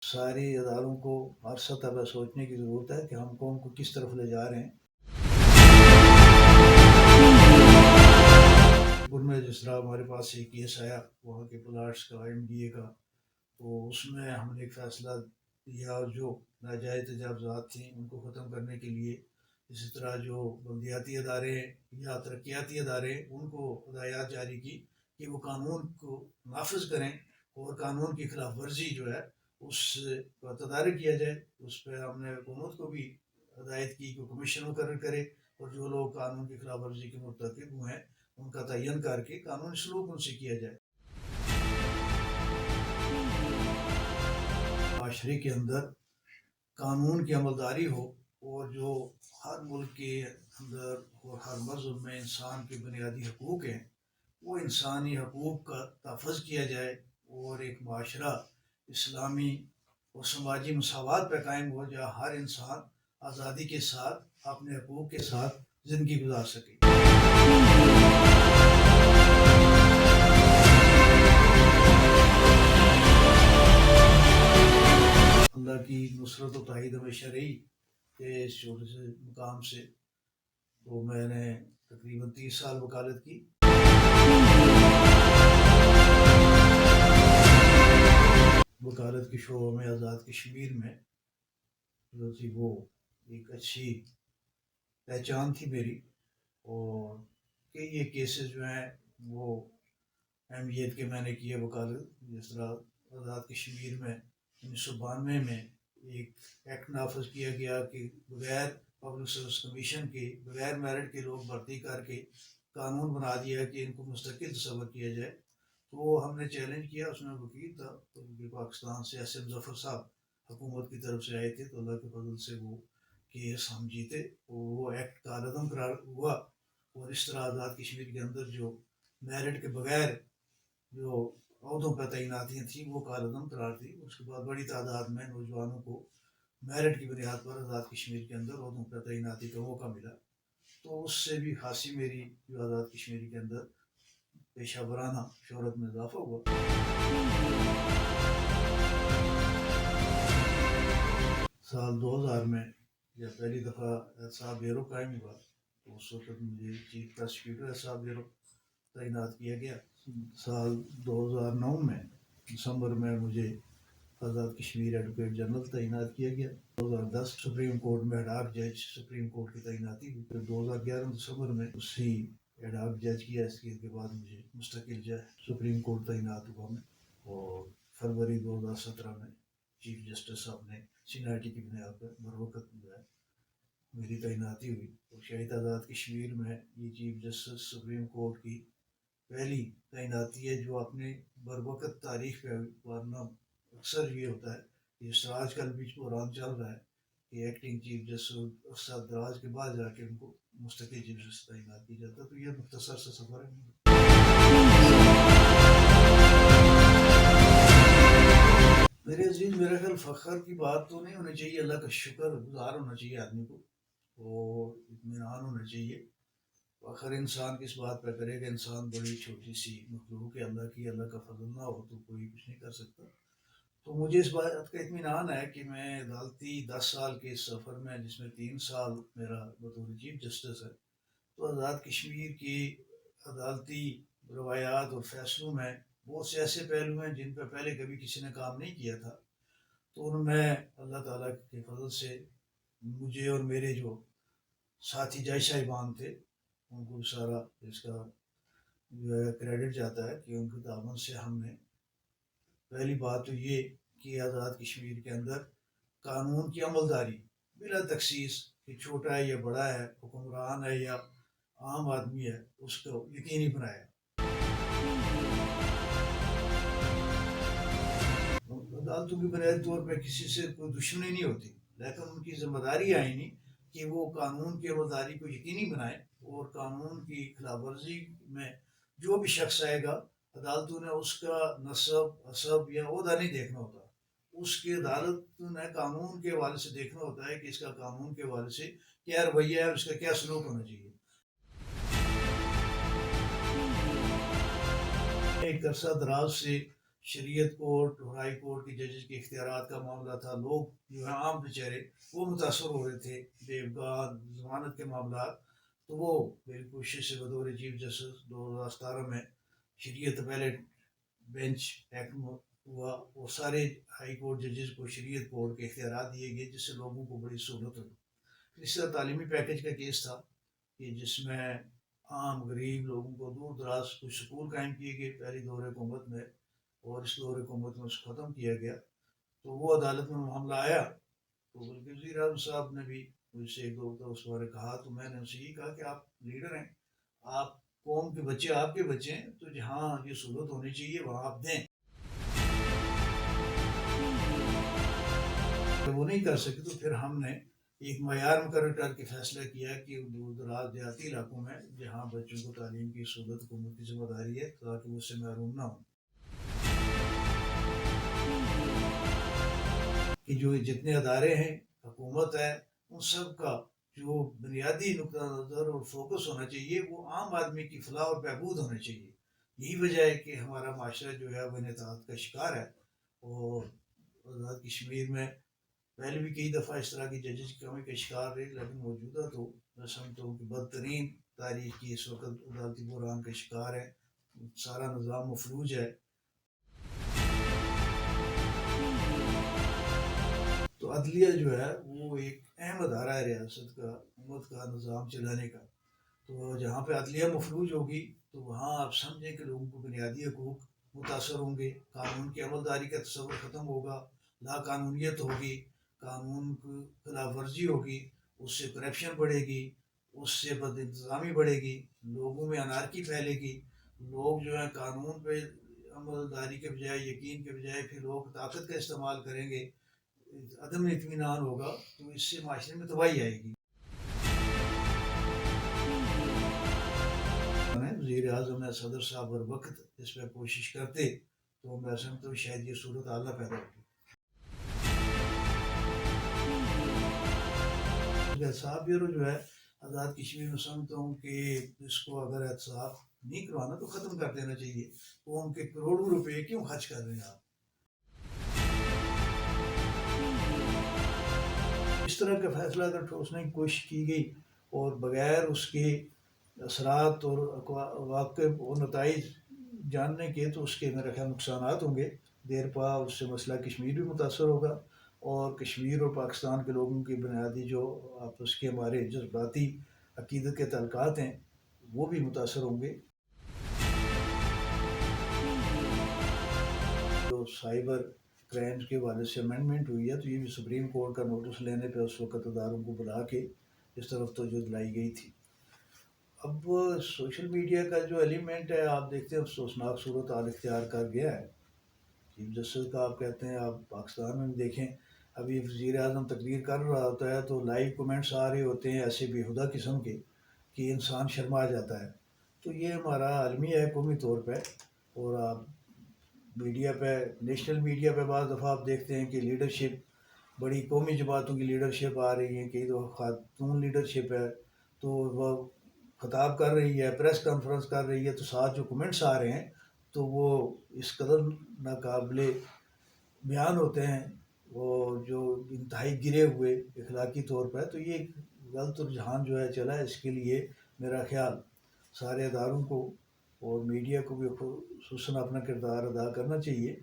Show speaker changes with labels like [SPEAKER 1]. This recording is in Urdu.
[SPEAKER 1] ساری اداروں کو ہر سطح پر سوچنے کی ضرورت ہے کہ ہم قوم کو کس طرف لے جا رہے ہیں۔ ان میں جس طرح ہمارے پاس ایک کیس آیا وہاں کے پلاٹس کا MDA کا، تو اس میں ہم نے ایک فیصلہ لیا، جو ناجائز تجاوزات تھیں ان کو ختم کرنے کے لیے اسی طرح جو بلدیاتی ادارے ہیں یا ترقیاتی ادارے ہیں ان کو ہدایات جاری کی کہ وہ قانون کو نافذ کریں اور قانون کی خلاف ورزی جو ہے اس کا تدارک کیا جائے۔ اس پہ ہم نے حکومت کو بھی ہدایت کی کہ کمیشن مقرر کرے اور جو لوگ قانون کی خلاف ورزی کے مرتکب ہوئے ہیں ان کا تعین کر کے قانونی سلوک ان سے کیا جائے۔ معاشرے کے اندر قانون کی عملداری ہو اور جو ہر ملک کے اندر اور ہر مذہب میں انسان کے بنیادی حقوق ہیں وہ انسانی حقوق کا تحفظ کیا جائے اور ایک معاشرہ اسلامی اور سماجی مساوات پہ قائم ہو جہاں ہر انسان آزادی کے ساتھ اپنے حقوق کے ساتھ زندگی گزار سکے۔ اللہ کی نصرت و تائید ہمیشہ رہی کہ اس چھوٹے سے مقام سے تو میں نے تقریباً 30 سال وکالت کی۔ وکالت کے شعبہ میں آزاد کشمیر میں جو تھی وہ ایک اچھی پہچان تھی میری، اور کہ یہ کیسز جو ہیں وہ اہمیت کے میں نے کیے وکالت۔ جس طرح آزاد کشمیر میں 1992 میں ایک ایکٹ نافذ کیا گیا کہ بغیر پبلک سروس کمیشن کے بغیر میرٹ کے لوگ بھرتی کر کے قانون بنا دیا کہ ان کو مستقل تصور کیا جائے، تو ہم نے چیلنج کیا۔ اس میں وکیل تھا تو پاکستان سے SM ظفر صاحب حکومت کی طرف سے آئے تھے، تو اللہ کے فضل سے وہ کیس ہم جیتے، وہ ایکٹ کالعدم قرار ہوا، اور اس طرح آزاد کشمیر کے اندر جو میرٹ کے بغیر جو عہدوں پر تعیناتیاں تھیں وہ کالعدم قرار تھی۔ اس کے بعد بڑی تعداد میں نوجوانوں کو میرٹ کی بنیاد پر آزاد کشمیر کے اندر عہدوں پر تعیناتی کا موقع ملا، تو اس سے بھی خاصی میری جو آزاد کشمیر کے اندر پیشہ ورانہ شہرت میں اضافہ ہوا۔ سال 2000 میں جب پہلی دفعہ احتساب بیورو قائم ہوا تو اس وقت مجھے چیف پراسیکیوٹر احتساب بیورو تعینات کیا گیا۔ سال 2009 میں دسمبر میں مجھے آزاد کشمیر ایڈوکیٹ جنرل تعینات کیا گیا۔ 2010 سپریم کورٹ میں ایڈاک جج سپریم کورٹ کی تعیناتی ہوئی۔ پھر 2011 دسمبر میں اسی ایڈاک جج کی حیثیت کے بعد مجھے مستقل جج سپریم کورٹ تعینات ہوا میں، اور فروری 2017 میں چیف جسٹس صاحب نے سینیرٹی کی بنیاد پر بروقت جو ہے میری تعیناتی ہوئی۔ اور شاید آزاد کشمیر میں یہ چیف جسٹس سپریم کورٹ کی پہلی تعیناتی ہے جو اپنے بروقت تاریخ پہ، ورنہ اکثر یہ ہوتا ہے کہ جس طرح آج کل بیچ بحران چل رہا ہے کہ ایکٹنگ چیف جسٹس اکثر دراز کے بعد جا کے ان کو مستقل چیف جسٹس تعینات کی جاتا ہے، تو یہ مختصر سا سفر ہے۔ میرے عزیز، میرا خیال فخر کی بات تو نہیں ہونی چاہیے، اللہ کا شکر گزار ہونا چاہیے آدمی کو، اور اطمینان ہونا چاہیے۔ فخر انسان کس بات پہ کرے گا؟ انسان بڑی چھوٹی سی مخلوق ہے اللہ کی، اللہ کا فضل نہ ہو تو کوئی کچھ نہیں کر سکتا۔ تو مجھے اس بات کا اطمینان ہے کہ میں عدالتی 10 سال کے سفر میں، جس میں 3 سال میرا بطور چیف جسٹس ہے، تو آزاد کشمیر کی عدالتی روایات اور فیصلوں میں بہت سے ایسے پہلو ہیں جن پہ پہلے کبھی کسی نے کام نہیں کیا تھا، تو ان میں اللہ تعالیٰ کے فضل سے مجھے اور میرے جو ساتھی جج صاحبان تھے ان کو سارا اس کا جو ہے کریڈٹ جاتا ہے کہ ان کے تعاون سے ہم نے پہلی بات تو یہ کہ آزاد کشمیر کے اندر قانون کی عملداری بلا تخصیص کہ چھوٹا ہے یا بڑا ہے، حکمران ہے یا عام آدمی ہے، اس کو یقینی بنایا۔ عدالتوں کی بنیادی طور پہ کسی سے کوئی دشمنی نہیں ہوتی، لیکن ان کی ذمہ داری آئینی کہ وہ قانون کی عملداری کو یقینی بنائیں، اور قانون کی خلاف ورزی میں جو بھی شخص آئے گا عدالتوں نے اس کا نسب حسب یا عہدہ نہیں دیکھنا ہوتا، اس کی عدالت نے قانون کے حوالے سے دیکھنا ہوتا ہے کہ اس کا قانون کے حوالے سے کیا رویہ ہے اور اس کا کیا سلوک ہونا چاہیے۔ ایک عرصہ دراز سے شریعت کورٹ اور ہائی کورٹ کے ججز کے اختیارات کا معاملہ تھا، لوگ جو ہے عام بیچارے وہ متاثر ہو رہے تھے، دیوگاہ ضمانت کے معاملات، تو وہ میری کوشش سے بطور چیف جسٹس 2017 میں شریعت اپیلیٹ بینچ ایکٹ ہوا، وہ سارے ہائی کورٹ ججز کو شریعت کورٹ کے اختیارات دیے گئے، جس سے لوگوں کو بڑی سہولت ہوئی۔ اس طرح تعلیمی پیکیج کا کیس تھا کہ جس میں عام غریب لوگوں کو دور دراز کچھ سکول قائم کیے گئے پہلی دور حکومت میں، اور اس دور حکومت میں اس کو ختم کیا گیا۔ تو وہ عدالت میں معاملہ آیا، تو بلکہ وزیر اعظم صاحب نے بھی مجھ سے ایک دو دفعہ اس بارے کہا، تو میں نے ان سے یہی کہا کہ آپ لیڈر ہیں، آپ قوم کے بچے آپ کے بچے ہیں، تو جہاں یہ سہولت ہونی چاہیے وہاں آپ دیں۔ جب وہ نہیں کر سکے تو پھر ہم نے ایک معیار مقرر کر کے فیصلہ کیا کہ دور دراز دیہاتی علاقوں میں جہاں بچوں کو تعلیم کی سہولت حکومت کی ذمہ داری ہے تاکہ وہ اس سے محروم نہ ہوں، کہ جو جتنے ادارے ہیں حکومت ہے ان سب کا جو بنیادی نقطہ نظر اور فوکس ہونا چاہیے وہ عام آدمی کی فلاح اور بہبود ہونا چاہیے۔ یہی وجہ ہے کہ ہمارا معاشرہ جو ہے وہ انحطاط کا شکار ہے، اور آزاد کشمیر میں پہلے بھی کئی دفعہ اس طرح کی ججز کی کمی کا شکار رہی، لیکن موجودہ تو میں سمجھتا ہوں کہ بدترین تاریخ کی اس وقت عدالتی بحران کا شکار ہے، سارا نظام مفلوج ہے۔ تو عدلیہ جو ہے وہ ایک اہم ادارہ ہے ریاست کا، حکومت کا نظام چلانے کا، تو جہاں پہ عدلیہ مفلوج ہوگی تو وہاں آپ سمجھیں کہ لوگوں کو بنیادی حقوق متاثر ہوں گے، قانون کی عملداری کا تصور ختم ہوگا، لا قانونیت ہوگی، قانون کی خلاف ورزی ہوگی، اس سے کرپشن بڑھے گی، اس سے بد انتظامی بڑھے گی، لوگوں میں انارکی پھیلے گی، لوگ جو ہے قانون پہ عملداری کے بجائے یقین کے بجائے پھر لوگ طاقت کا استعمال کریں گے، عدم اطمینان ہوگا، تو اس سے معاشرے میں تباہی آئے گی۔ وزیر اعظم نے صدر صاحب ہر وقت اس پہ کوشش کرتے تو میں سمجھتا ہوں شاید یہ صورت حال پیدا ہوگی۔ احتساب بیورو جو ہے آزاد کشمیر میں سمجھتا ہوں کہ اس کو اگر احتساب نہیں کروانا تو ختم کر دینا چاہیے، قوم کے کروڑوں روپے کیوں خرچ کر رہے ہیں آپ؟ اس طرح کا فیصلہ اگر ٹھوسنے کی کوشش کی گئی اور بغیر اس کے اثرات اور واقع اور نتائج جاننے کے، تو اس کے میرا خیال نقصانات ہوں گے، دیر پا اس سے مسئلہ کشمیر بھی متاثر ہوگا، اور کشمیر اور پاکستان کے لوگوں کی بنیادی جو آپس کے ہمارے جذباتی عقیدت کے تعلقات ہیں وہ بھی متاثر ہوں گے۔ جو سائبر کرائمز کے حوالے سے امینڈمنٹ ہوئی ہے تو یہ بھی سپریم کورٹ کا نوٹس لینے پہ اس وقت اداروں کو بلا کے اس طرف توجہ دلائی گئی تھی۔ اب سوشل میڈیا کا جو ایلیمنٹ ہے آپ دیکھتے ہیں افسوسناک صورت حال اختیار کر گیا ہے۔ چیف جسٹس کا آپ کہتے ہیں، آپ پاکستان میں بھی دیکھیں، ابھی وزیر اعظم تقریر کر رہا ہوتا ہے تو لائیو کومنٹس آ رہے ہوتے ہیں ایسے بےہودہ قسم کے کہ انسان شرما جاتا ہے۔ تو یہ ہمارا عالمی ہے قومی طور پہ، اور آپ میڈیا پہ نیشنل میڈیا پہ بعض دفعہ آپ دیکھتے ہیں کہ لیڈرشپ بڑی قومی جماعتوں کی لیڈرشپ آ رہی ہے، کئی دفعہ خاتون لیڈرشپ ہے تو وہ خطاب کر رہی ہے، پریس کانفرنس کر رہی ہے، تو ساتھ جو کمنٹس آ رہے ہیں تو وہ اس قدر ناقابل بیان ہوتے ہیں، وہ جو انتہائی گرے ہوئے اخلاقی طور پہ، تو یہ ایک غلط رجحان جو ہے چلا ہے۔ اس کے لیے میرا خیال سارے اداروں کو اور میڈیا کو بھی خصوصاً اپنا کردار ادا کرنا چاہیے